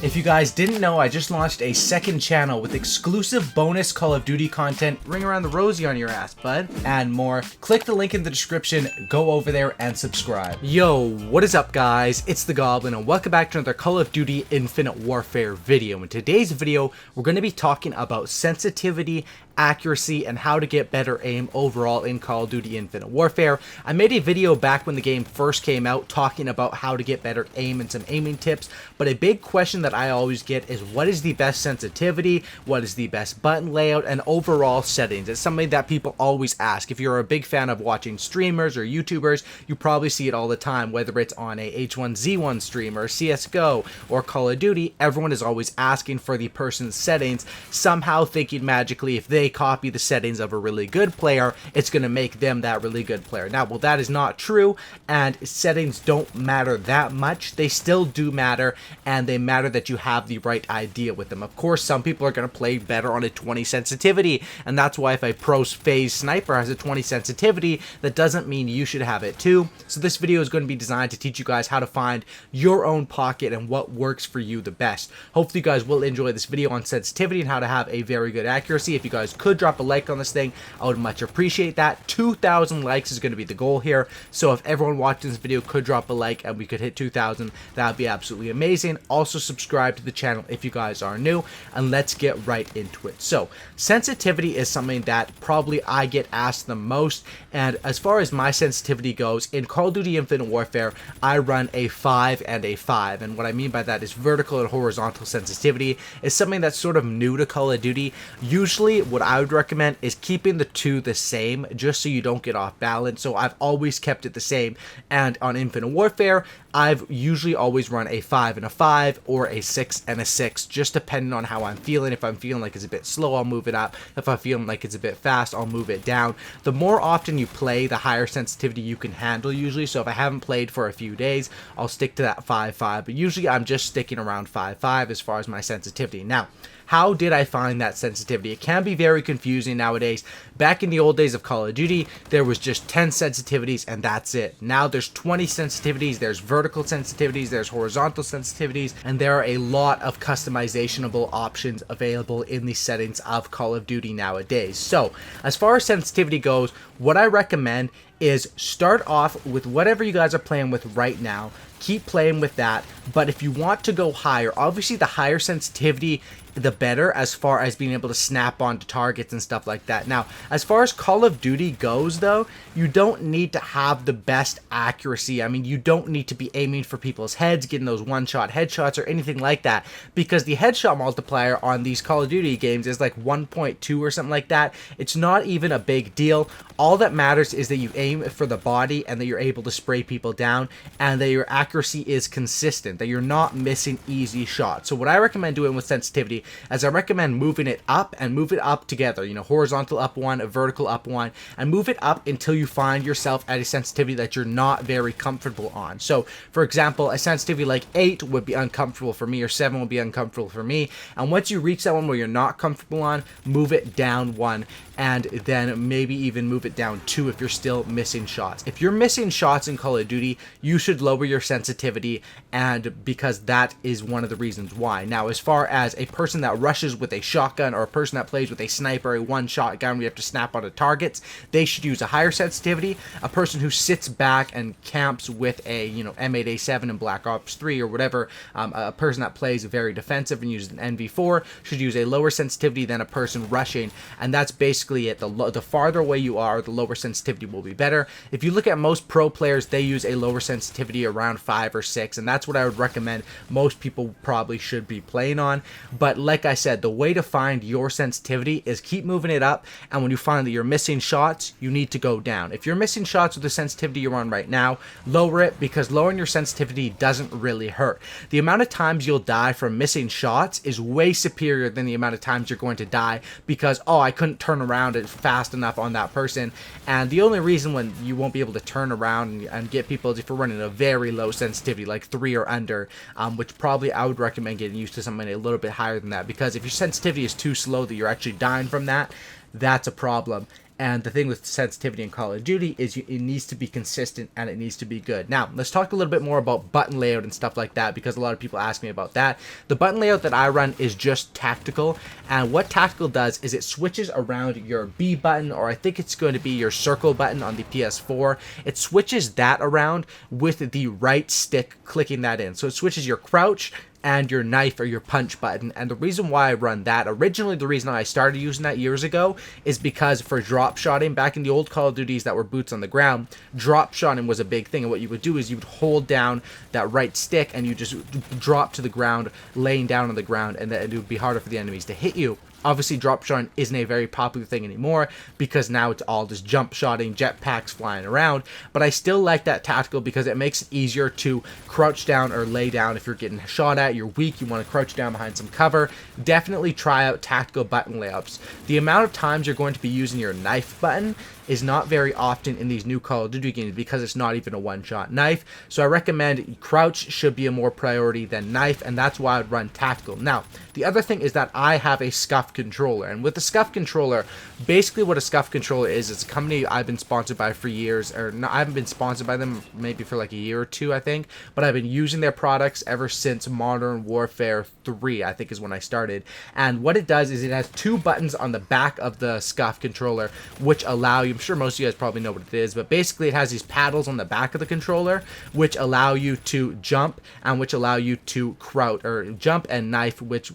If you guys didn't know, I just launched a second channel with exclusive bonus Call of Duty content, ring around the rosy on your ass, bud, and more. Click the link in the description, go over there and subscribe. Yo, what is up guys? It's the Goblin and welcome back to another Call of Duty Infinite Warfare video. In today's video, we're going to be talking about sensitivity, accuracy, and how to get better aim overall in Call of Duty Infinite Warfare. I made a video back when the game first came out talking about how to get better aim and some aiming tips, but a big question that I always get is what is the best sensitivity, what is the best button layout, and overall settings. It's something that people always ask. If you're a big fan of watching streamers or YouTubers, you probably see it all the time, whether it's on a H1Z1 stream or CSGO or Call of Duty. Everyone is always asking for the person's settings, somehow thinking magically if they copy the settings of a really good player, it's going to make them that really good player. Now, well, that is not true, and settings don't matter that much. They still do matter, and they matter that you have the right idea with them. Of course, some people are going to play better on a 20 sensitivity, and that's why if a pro phase sniper has a 20 sensitivity, that doesn't mean you should have it too. So this video is going to be designed to teach you guys how to find your own pocket and what works for you the best. Hopefully you guys will enjoy this video on sensitivity and how to have a very good accuracy. If you guys could drop a like on this thing, I would much appreciate that. 2,000 likes is going to be the goal here, so if everyone watching this video could drop a like and we could hit 2,000, that would be absolutely amazing. Also subscribe to the channel if you guys are new, and let's get right into it. So sensitivity is something that probably I get asked the most, and as far as my sensitivity goes, in Call of Duty Infinite Warfare, I run a 5 and a 5, and what I mean by that is vertical and horizontal sensitivity is something that's sort of new to Call of Duty. Usually what I would recommend is keeping the two the same, just so you don't get off balance. So I've always kept it the same, and on Infinite Warfare I've usually always run a 5 and a 5 or a 6 and a 6, just depending on how I'm feeling. If I'm feeling like it's a bit slow, I'll move it up. If I'm feeling like it's a bit fast, I'll move it down. The more often you play, the higher sensitivity you can handle usually. So if I haven't played for a few days, I'll stick to that 5-5, but usually I'm just sticking around 5-5 as far as my sensitivity. Now, how did I find that sensitivity? It can be very confusing nowadays. Back in the old days of Call of Duty, there was just 10 sensitivities and that's it. Now there's 20 sensitivities, there's vertical sensitivities, there's horizontal sensitivities, and there are a lot of customizationable options available in the settings of Call of Duty nowadays. So, as far as sensitivity goes, what I recommend is start off with whatever you guys are playing with right now. Keep playing with that, but if you want to go higher, obviously the higher sensitivity the better as far as being able to snap onto targets and stuff like that. Now, as far as Call of Duty goes though, you don't need to have the best accuracy. I mean, you don't need to be aiming for people's heads, getting those one-shot headshots or anything like that, because the headshot multiplier on these Call of Duty games is like 1.2 or something like that. It's not even a big deal. All that matters is that you aim for the body and that you're able to spray people down, and that your accuracy is consistent, that you're not missing easy shots. So what I recommend doing with sensitivity is I recommend moving it up and move it up together, you know, horizontal up one, a vertical up one, and move it up until you find yourself at a sensitivity that you're not very comfortable on. So for example, a sensitivity like 8 would be uncomfortable for me, or 7 would be uncomfortable for me, and once you reach that one where you're not comfortable on, move it down 1, and then maybe even move it down 2 if you're still missing shots. If you're missing shots in Call of Duty, you should lower your sensitivity, and because that is one of the reasons why. Now, as far as a person that rushes with a shotgun, or a person that plays with a sniper, a one-shot gun where you have to snap onto targets, they should use a higher sensitivity. A person who sits back and camps with a, you know, M8A7 in Black Ops 3 or whatever, a person that plays very defensive and uses an NV4 should use a lower sensitivity than a person rushing, and that's basically it. The farther away you are, the lower sensitivity will be better. If you look at most pro players, they use a lower sensitivity around 5 or 6, and that's what I would recommend most people probably should be playing on. But like I said, the way to find your sensitivity is keep moving it up, and when you find that you're missing shots, you need to go down. If you're missing shots with the sensitivity you're on right now, lower it, because lowering your sensitivity doesn't really hurt. The amount of times you'll die from missing shots is way superior than the amount of times you're going to die because, oh, I couldn't turn around fast enough on that person. And the only reason when you won't be able to turn around and get people is if you're running a very low sensitivity, like 3 or under, which probably I would recommend getting used to something a little bit higher than that, because if your sensitivity is too slow that you're actually dying from that, that's a problem. And the thing with sensitivity in Call of Duty is it needs to be consistent and it needs to be good. Now, let's talk a little bit more about button layout and stuff like that, because a lot of people ask me about that. The button layout that I run is just tactical, and what tactical does is it switches around your B button, or I think it's going to be your circle button on the PS4. It switches that around with the right stick clicking that in. So it switches your crouch and your knife or your punch button. And the reason why I run that, originally the reason I started using that years ago, is because for drop shotting, back in the old Call of Duties that were boots on the ground, drop shotting was a big thing. And what you would do is you would hold down that right stick and you just drop to the ground, laying down on the ground, and then it would be harder for the enemies to hit you. Obviously, drop shotting isn't a very popular thing anymore because now it's all just jump shotting, jetpacks flying around. But I still like that tactical because it makes it easier to crouch down or lay down if you're getting shot at, you're weak, you want to crouch down behind some cover. Definitely try out tactical button layups. The amount of times you're going to be using your knife button is not very often in these new Call of Duty games because it's not even a one-shot knife. So I recommend crouch should be a more priority than knife, and that's why I would run tactical. Now, the other thing is that I have a Scuf Controller, and with the Scuf Controller, basically what a Scuf Controller is, it's a company I've been sponsored by for years, or no, I haven't been sponsored by them maybe for like a year or two, I think, but I've been using their products ever since Modern Warfare 3, I think is when I started. And what it does is it has two buttons on the back of the Scuf Controller, which allow you, I'm sure most of you guys probably know what it is, but basically it has these paddles on the back of the controller which allow you to jump and which allow you to crouch, or jump and knife, which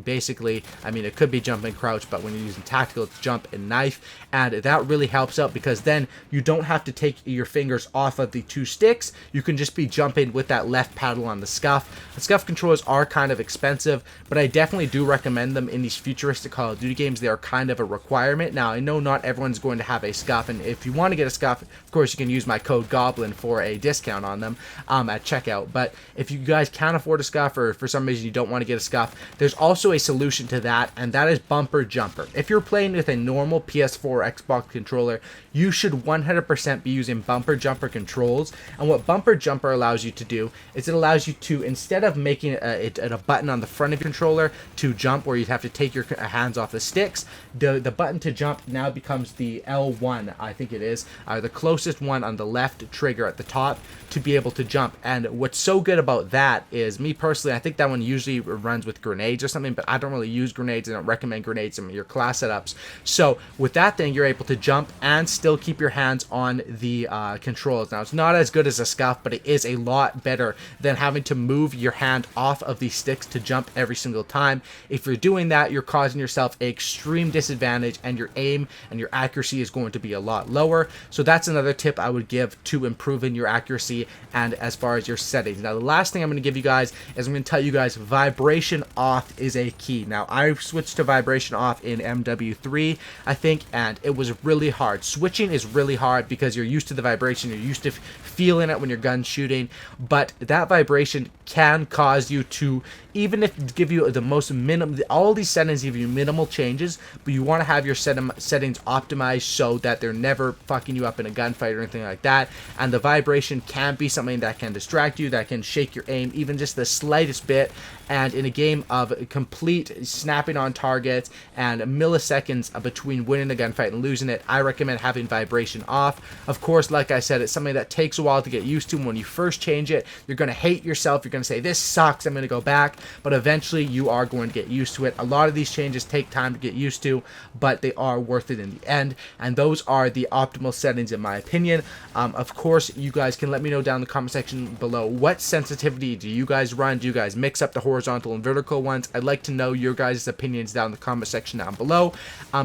basically, I mean, it could be jump and crouch, but when you're using tactical, it's jump and knife, and that really helps out because then you don't have to take your fingers off of the two sticks. You can just be jumping with that left paddle on the Scuf. The Scuf controllers are kind of expensive, but I definitely do recommend them in these futuristic Call of Duty games. They are kind of a requirement. Now, I know not everyone's going to have a Scuf, and if you want to get a Scuf, of course, you can use my code GOBLIN for a discount on them at checkout. But if you guys can't afford a Scuf, or for some reason you don't want to get a Scuf, there's also a solution to that, and that is bumper jumper. If you're playing with a normal PS4 or Xbox controller, you should 100% be using bumper jumper controls. And what bumper jumper allows you to do is it allows you to, instead of making it a button on the front of your controller to jump where you'd have to take your hands off the sticks, the button to jump now becomes the L1, I think it is, the closest one on the left trigger at the top to be able to jump. And what's so good about that is, me personally, I think that one usually runs with grenades or something, but I don't really use grenades. I don't recommend grenades in your class setups. So with that thing, you're able to jump and still keep your hands on the controls. Now, it's not as good as a Scuf, but it is a lot better than having to move your hand off of these sticks to jump every single time. If you're doing that, you're causing yourself an extreme disadvantage, and your aim and your accuracy is going to be a lot lower. So that's another tip I would give to improving your accuracy and as far as your settings. Now, the last thing I'm going to give you guys is I'm going to tell you guys vibration off is a key. Now, I switched to vibration off in MW3, I think, and it was really hard. Switching is really hard because you're used to the vibration, you're used to feeling it when you're gun shooting, but that vibration can cause you to, even if give you the most minimum, all these settings give you minimal changes, but you want to have your settings optimized so that they're never fucking you up in a gunfight or anything like that. And the vibration can be something that can distract you, that can shake your aim even just the slightest bit. And in a game of complete snapping on targets and milliseconds between winning a gunfight and losing it, I recommend having vibration off. Of course, like I said, it's something that takes a while to get used to. When you first change it, you're going to hate yourself. You're going to say, this sucks, I'm going to go back. But eventually, you are going to get used to it. A lot of these changes take time to get used to, but they are worth it in the end. And those are the optimal settings, in my opinion. Of course, you guys can let me know down in the comment section below, what sensitivity do you guys run? Do you guys mix up the horizontal and vertical ones? I'd like to know your guys' opinions down in the comment section down below,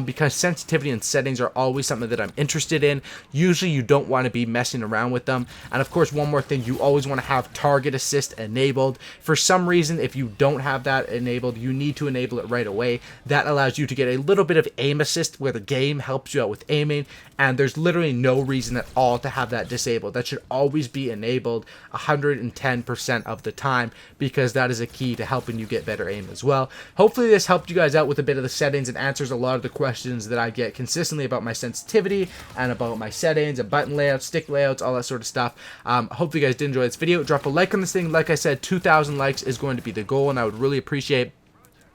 because sensitivity and settings are always something that I'm interested in. Usually you don't want to be messing around with them. And of course, one more thing, you always want to have target assist enabled. For some reason, if you don't have that enabled, you need to enable it right away. That allows you to get a little bit of aim assist where the game helps you out with aiming, and there's literally no reason at all to have that disabled. That should always be enabled 110% of the time, because that is a key to helping you get better aim as well. Hopefully this helped you guys out with a bit of the settings and answers a lot of the questions that I get consistently about my sensitivity and about my settings and button layouts, stick layouts, all that sort of stuff. Hopefully you guys did enjoy this video. Drop a like on this thing. Like I said, 2,000 likes is going to be the goal, and I would really appreciate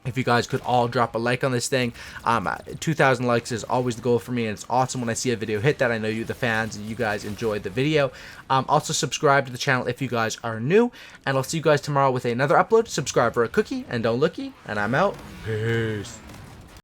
If you guys could all drop a like on this thing, 2,000 likes is always the goal for me, and it's awesome when I see a video hit that. I know you, the fans, and you guys enjoyed the video. Also subscribe to the channel if you guys are new, and I'll see you guys tomorrow with another upload. Subscribe for a cookie, and don't looky, and I'm out. Peace.